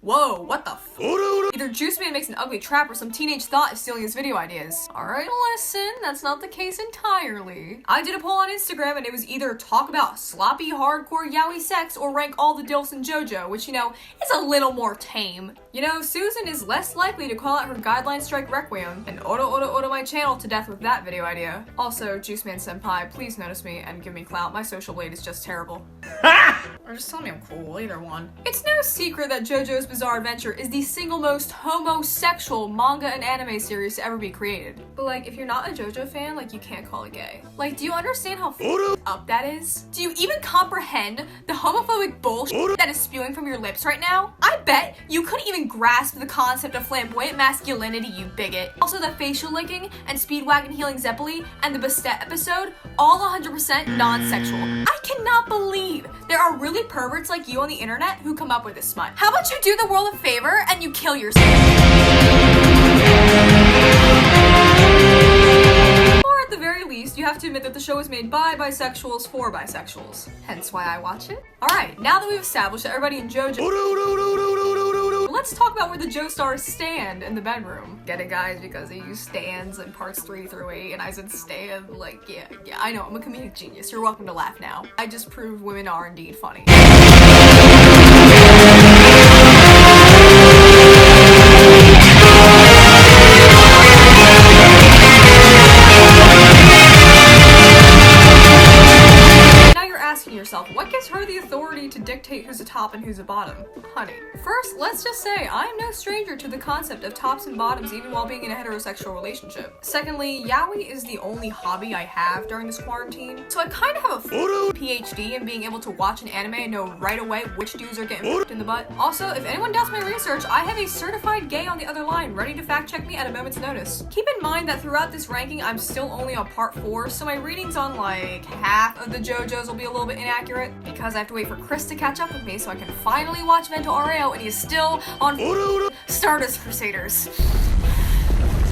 Whoa, what the f? Either Juice Man makes an ugly trap or some teenage thought is stealing his video ideas. Alright, listen, that's not the case entirely. I did a poll on Instagram and it was either talk about sloppy, hardcore yaoi sex or rank all the DILFs in JoJo, which, you know, is a little more tame. You know, Susan is less likely to call out her Guideline Strike Requiem and oda my channel to death with that video idea. Also, Juice Man Senpai, please notice me and give me clout. My social blade is just terrible. Or just tell me I'm cool, either one. It's no secret that JoJo's Bizarre Adventure is the single most homosexual manga and anime series to ever be created. But like, if you're not a JoJo fan, like, you can't call it gay. Like, do you understand how up that is? Do you even comprehend the homophobic bullshit that is spewing from your lips right now? I bet you couldn't even grasp the concept of flamboyant masculinity, you bigot. Also, the facial licking and Speedwagon healing Zeppeli and the Bastet episode, all 100% non-sexual. I cannot believe there are really perverts like you on the internet who come up with this smut. How about you do the world a favor and you kill yourself? Or at the very least, you have to admit that the show was made by bisexuals for bisexuals. Hence why I watch it. Alright, now that we've established that everybody in JoJo, let's talk about where the Joestars stand in the bedroom. Get it, guys? Because they use stands in parts 3 through 8, and I said stand, like, yeah, I know, I'm a comedic genius. You're welcome to laugh now. I just proved women are indeed funny. What gives her the authority to dictate who's a top and who's a bottom? Honey. First, let's just say I am no stranger to the concept of tops and bottoms even while being in a heterosexual relationship. Secondly, yaoi is the only hobby I have during this quarantine, so I kind of have a PhD in being able to watch an anime and know right away which dudes are getting in the butt. Also, if anyone doubts my research, I have a certified gay on the other line ready to fact check me at a moment's notice. Keep in mind that throughout this ranking, I'm still only on part 4, so my readings on like half of the JoJos will be a little bit inaccurate because I have to wait for Chris to catch up with me so I can finally watch Vento Areo, and he is still on Stardust Crusaders.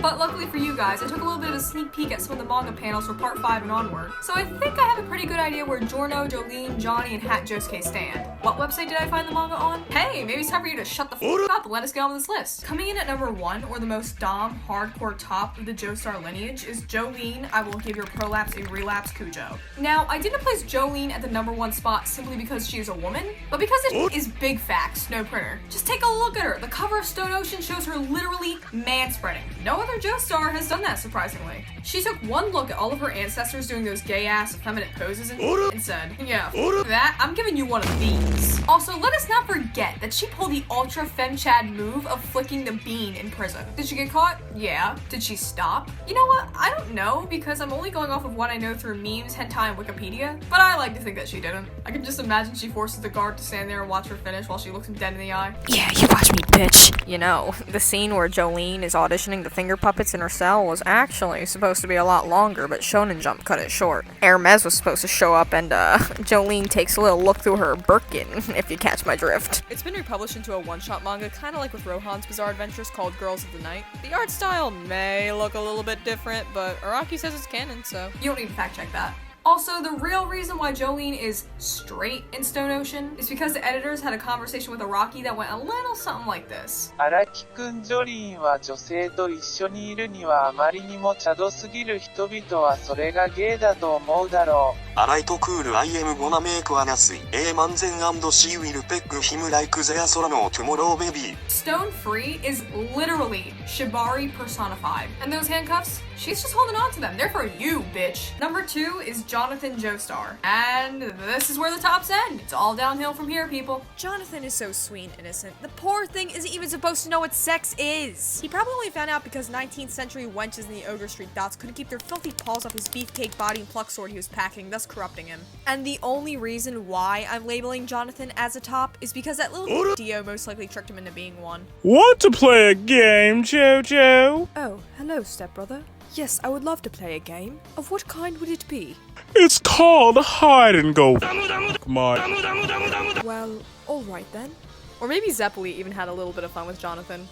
But luckily for you guys, I took a little bit of a sneak peek at some of the manga panels for part 5 and onward. So I think I have a pretty good idea where Giorno, Jolene, Johnny, and Hat Josuke stand. What website did I find the manga on? Hey, maybe it's time for you to shut the f up and let us get on this list. Coming in at number 1, or the most dom, hardcore top of the Joestar lineage, is Jolene, I Will Give Your Prolapse a Relapse Kujo. Now, I didn't place Jolene at the number 1 spot simply because she is a woman, but because it is big facts, no printer. Just take a look at her. The cover of Stone Ocean shows her literally man-spreading. No other Joestar has done that, surprisingly. She took one look at all of her ancestors doing those gay-ass, effeminate poses and said, yeah, that, I'm giving you one of these. Also, let us not forget that she pulled the ultra femchad move of flicking the bean in prison. Did she get caught? Yeah. Did she stop? You know what? I don't know, because I'm only going off of what I know through memes, hentai, and Wikipedia, but I like to think that she didn't. I can just imagine she forces the guard to stand there and watch her finish while she looks him dead in the eye. Yeah, you watch me, bitch. You know, the scene where Jolene is auditioning the finger puppets in her cell was actually supposed to be a lot longer, but Shonen Jump cut it short. Hermes was supposed to show up and, Jolene takes a little look through her Birkin, if you catch my drift. It's been republished into a one-shot manga, kinda like with Rohan's Bizarre Adventures called Girls of the Night. The art style may look a little bit different, but Araki says it's canon, so. You don't need to fact check that. Also, the real reason why Jolene is straight in Stone Ocean is because the editors had a conversation with Araki that went a little something like this. 荒木くんジョリーンは女性と一緒にいるにはあまりにもチャドすぎる人々はそれがゲイだと思うだろう。荒いとクール I am gonna make a nasty A man then and she will peck him like their Solano tomorrow baby. Stone Free is literally Shibari personified. And those handcuffs? She's just holding on to them. They're for you, bitch. Number 2 is Jonathan Joestar. And this is where the tops end. It's all downhill from here, people. Jonathan is so sweet and innocent. The poor thing isn't even supposed to know what sex is. He probably only found out because 19th century wenches in the Ogre Street dots couldn't keep their filthy paws off his beefcake body and pluck sword he was packing, thus corrupting him. And the only reason why I'm labeling Jonathan as a top is because that little Dio most likely tricked him into being one. Want to play a game, Jojo? Oh, hello, stepbrother. Yes, I would love to play a game. Of what kind would it be? It's called hide and go. Come on. Well, alright then. Or maybe Zeppeli even had a little bit of fun with Jonathan.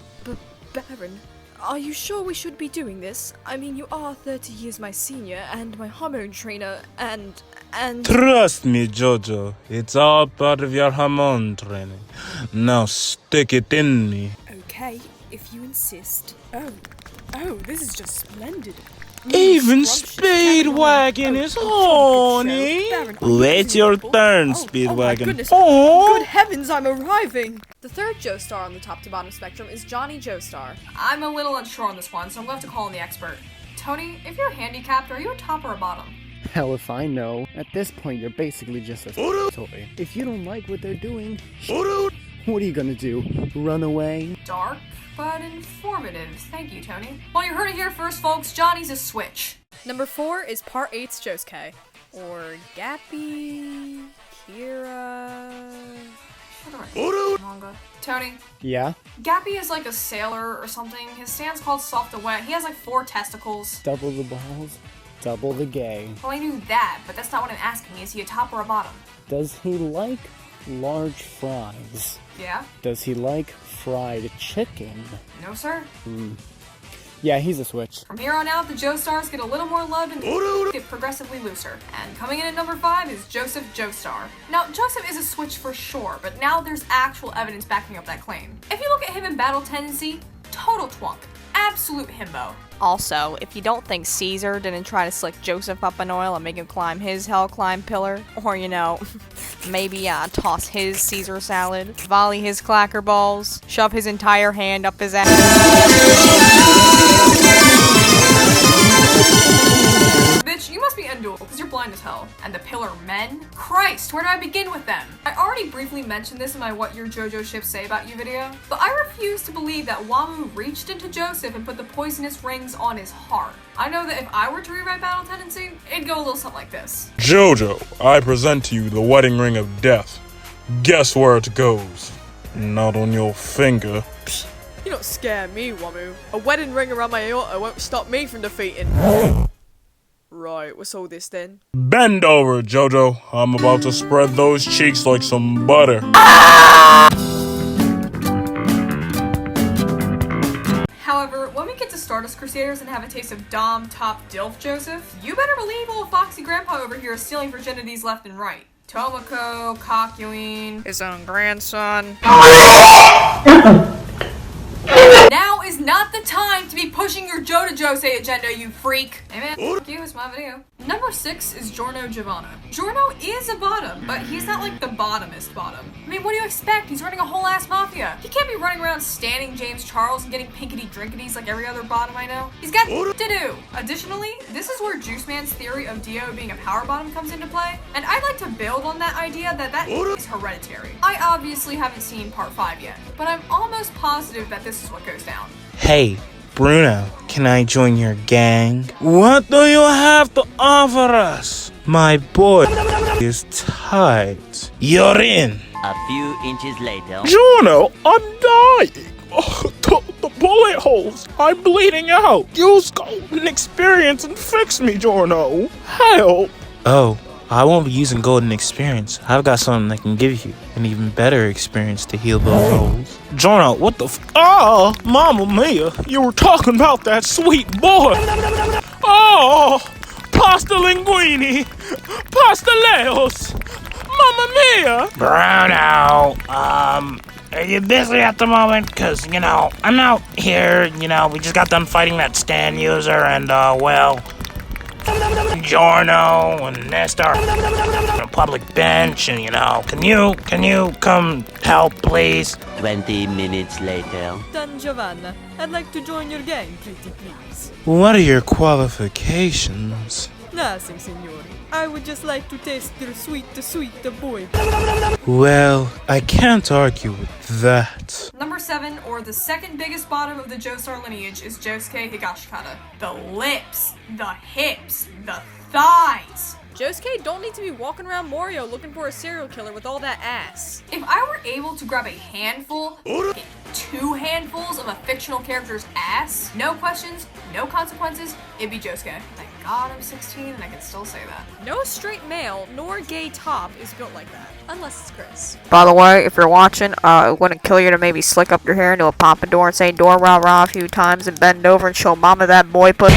Baron, Are you sure we should be doing this? I mean, you are 30 years my senior and my hormone trainer and... Trust me, Jojo. It's all part of your hormone training. Now stick it in me. Okay, if you insist. Oh, this is just splendid. Even Scrumptious, Speedwagon is horny. Baron, are you Wait your reasonable? turn, Oh my Speedwagon. goodness. Oh. Good heavens, I'm arriving! The third Joestar on the top to bottom spectrum is Johnny Joestar. I'm a little unsure on this one, so I'm going to have to call in the expert. Tony, if you're handicapped, are you a top or a bottom? Hell if I know. At this point, you're basically just a toy. If you don't like what they're doing, what are you gonna do? Run away? Dark, but informative. Thank you, Tony. Well, you heard it here first, folks. Johnny's a switch. Number 4 is Part 8's Josuke. Or Gappy... Kira... Manga. Tony, Yeah? Gappy is like a sailor or something. His stand's called Soft to Wet. He has like 4 testicles. Double the balls, double the gay. Well, I knew that, but that's not what I'm asking. Is he a top or a bottom? Does he like large fries? Yeah? Does he like fried chicken? No, sir? Yeah, he's a switch. From here on out, the Joestars get a little more love and get progressively looser. And coming in at number 5 is Joseph Joestar. Now, Joseph is a switch for sure, but now there's actual evidence backing up that claim. If you look at him in Battle Tendency, total twunk. Absolute himbo. Also, if you don't think Caesar didn't try to slick Joseph up in oil and make him climb his hell climb pillar, or maybe toss his Caesar salad, volley his clacker balls, shove his entire hand up his Bitch, you must be undual, because you're blind as hell. And the pillar men? Christ, where do I begin with them? I already briefly mentioned this in my What Your JoJo Ships Say About You video, but I refuse to believe that Wamu reached into Joseph and put the poisonous rings on his heart. I know that if I were to rewrite Battle Tendency, it'd go a little something like this. Jojo, I present to you the wedding ring of death. Guess where it goes? Not on your finger. You don't scare me, Wamu. A wedding ring around my aorta won't stop me from defeating. Right, what's all this then? Bend over, Jojo. I'm about to spread those cheeks like some butter. However, when we get to Stardust Crusaders and have a taste of Dom, Top, Dilf Joseph, you better believe old Foxy Grandpa over here is stealing virginities left and right. Tomoko, Kakyoin. his own grandson. Now is not the time to be pushing your Joda Jose agenda, you freak. Hey man, fuck you, it's my video. Number 6 is Giorno Giovanna. Giorno is a bottom, but he's not like the bottomest bottom. I mean, what do you expect? He's running a whole ass mafia. He can't be running around standing James Charles and getting pinkety drinkities like every other bottom I know. He's got to do. Additionally, this is where Juice Man's theory of Dio being a power bottom comes into play, and I'd like to build on that idea that is hereditary. I obviously haven't seen part 5 yet, but I'm almost positive that this is what goes down. Hey, Bruno, can I join your gang? What do you have to offer us? My boy is tight. You're in. A few inches later. Juno, I'm dying. Oh, the bullet holes. I'm bleeding out. Use golden experience and fix me, Giorno. Help. Oh, I won't be using golden experience. I've got something that can give you an even better experience to heal those holes. Giorno, what the Oh, Mamma Mia, you were talking about that sweet boy. Oh, pasta linguine, pasta leos, Mamma Mia. Bruno, are you busy at the moment? Cause, I'm out here, we just got done fighting that stand user and, Giorno and Nestor on a public bench and, can you come help, please? 20 minutes later. Don Giovanna, I'd like to join your gang, pretty please. What are your qualifications? Nothing, signore. I would just like to taste your sweet boy. Well, I can't argue with that. Number 7, or the second biggest bottom of the Joestar lineage, is Josuke Higashikata. The lips, the hips, the thighs. Josuke don't need to be walking around Morio looking for a serial killer with all that ass. If I were able to grab a handful, 2 handfuls of a fictional character's ass, no questions, no consequences, it'd be Josuke. Thank God I'm 16 and I can still say that. No straight male nor gay top is built like that, unless it's Chris. By the way, if you're watching, it wouldn't kill you to maybe slick up your hair into a pompadour and say "door rah rah" a few times and bend over and show mama that boy pussy.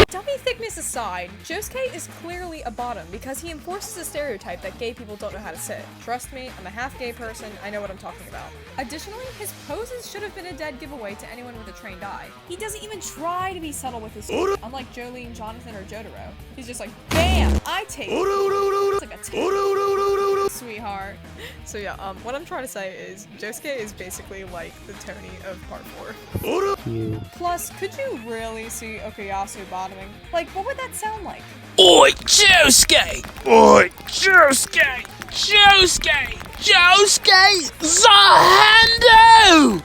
Dummy thickness aside, Josuke is clearly a bottom because he enforces a stereotype that gay people don't know how to sit. Trust me, I'm a half gay person, I know what I'm talking about. Additionally, his poses should have been a dead giveaway to anyone with a trained eye. He doesn't even try to be subtle with his unlike Jolene, Jonathan, or Jotaro. He's just like, BAM! I take it! It's like a sweetheart. So yeah, what I'm trying to say is, Josuke is basically like the Tony of part 4. Plus, could you really see Okuyasu bottoming? Like, what would that sound like? Oi, Josuke! Oi, Josuke! Josuke! Josuke! Zahando!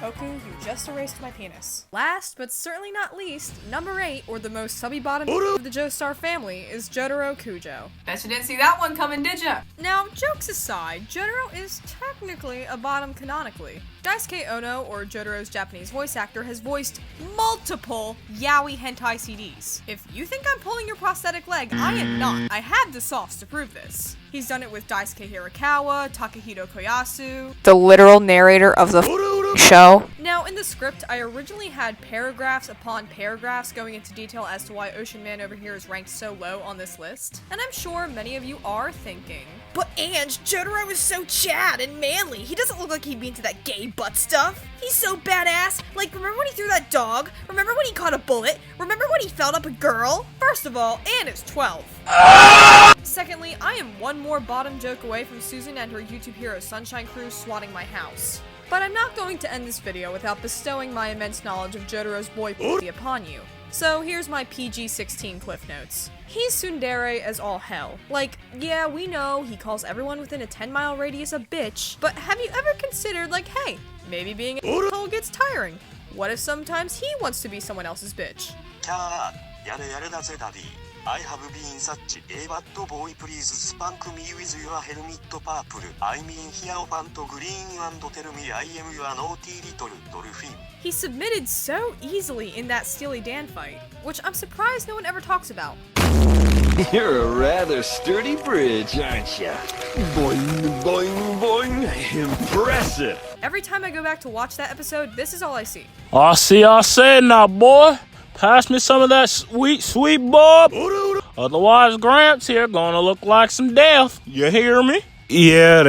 Oku, you just erased my penis. Last, but certainly not least, number 8, or the most subby bottom of the Joestar family, is Jotaro Kujo. Bet you didn't see that one coming, did ya? Now, jokes aside, Jotaro is technically a bottom canonically. Daisuke Ono, or Jotaro's Japanese voice actor, has voiced multiple yaoi hentai CDs. If you think I'm pulling your prosthetic leg, I am not. I have the softs to prove this. He's done it with Daisuke Hirakawa, Takahito Koyasu, The literal narrator of the show. Now, in the script, I originally had paragraphs upon paragraphs going into detail as to why Ocean Man over here is ranked so low on this list. And I'm sure many of you are thinking, but Ange, Jotaro is so Chad and manly. He doesn't look like he'd be into that gay butt stuff. He's so badass. Like, remember when he threw that dog? Remember when he caught a bullet? Remember when he felt up a girl? First of all, Anne is 12. Secondly, I am one more bottom joke away from Susan and her YouTube hero Sunshine Crew swatting my house. But I'm not going to end this video without bestowing my immense knowledge of Jotaro's boy pussy upon you. So here's my PG-13 cliff notes. He's tsundere as all hell. Like, yeah, we know he calls everyone within a 10-mile radius a bitch, but have you ever considered, like, hey, maybe being an asshole gets tiring? What if sometimes he wants to be someone else's bitch? I have been such a bad boy, please spank me with your helmet purple. I mean Hierophant green and tell me I am your naughty little dolphin. He submitted so easily in that Steely Dan fight, which I'm surprised no one ever talks about. You're a rather sturdy bridge, aren't ya? Boing, boing, boing. Impressive. Every time I go back to watch that episode, this is all I see. I say now, boy. Pass me some of that sweet, sweet bob. Otherwise, Gramps here gonna look like some death. You hear me? Yeah,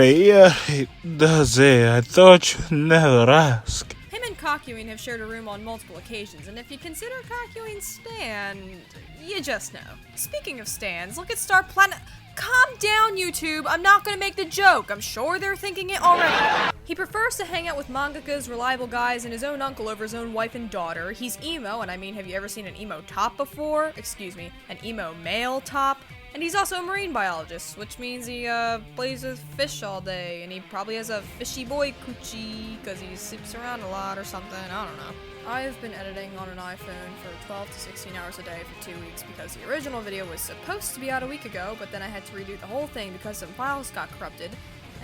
does it? I thought you'd never ask. Him and Kakyoin have shared a room on multiple occasions, and if you consider Kakyoin stan, you just know. Speaking of stans, look at Star Planet. Calm down, YouTube. I'm not gonna make the joke. I'm sure they're thinking it already. He prefers to hang out with mangakas, reliable guys, and his own uncle over his own wife and daughter. He's emo, and I mean, have you ever seen an emo top before? Excuse me, an emo male top? And he's also a marine biologist, which means he plays with fish all day, and he probably has a fishy boy coochie, because he sleeps around a lot or something, I don't know. I've been editing on an iPhone for 12 to 16 hours a day for 2 weeks because the original video was supposed to be out a week ago, but then I had to redo the whole thing because some files got corrupted,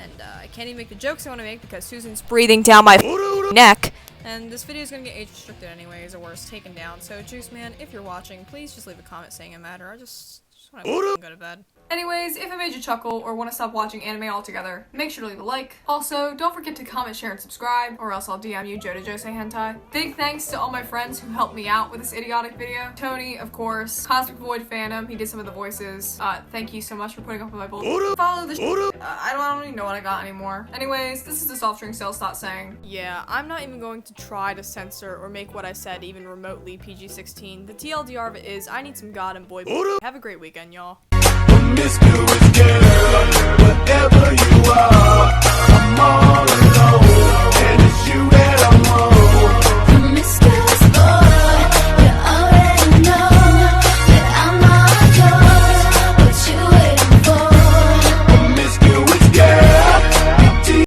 and I can't even make the jokes I want to make because Susan's breathing down my neck. And this video is going to get age restricted anyways, or worse, taken down, so Juice Man, if you're watching, please just leave a comment saying it matter. I just want to go to bed. Anyways, if I made you chuckle or want to stop watching anime altogether, make sure to leave a like. Also, don't forget to comment, share, and subscribe, or else I'll DM you Joe to Jose Hentai. Big thanks to all my friends who helped me out with this idiotic video. Tony, of course, Cosmic Void Phantom, he did some of the voices. Thank you so much for putting up with my bullshit. Follow the I don't even know what I got anymore. Anyways, this is the Soft Drink Sales Stop saying. Yeah, I'm not even going to try to censor or make what I said even remotely PG-13. The TLDR of it is, I need some god and boy. Have a great weekend, y'all. Promiscuous girl, whatever you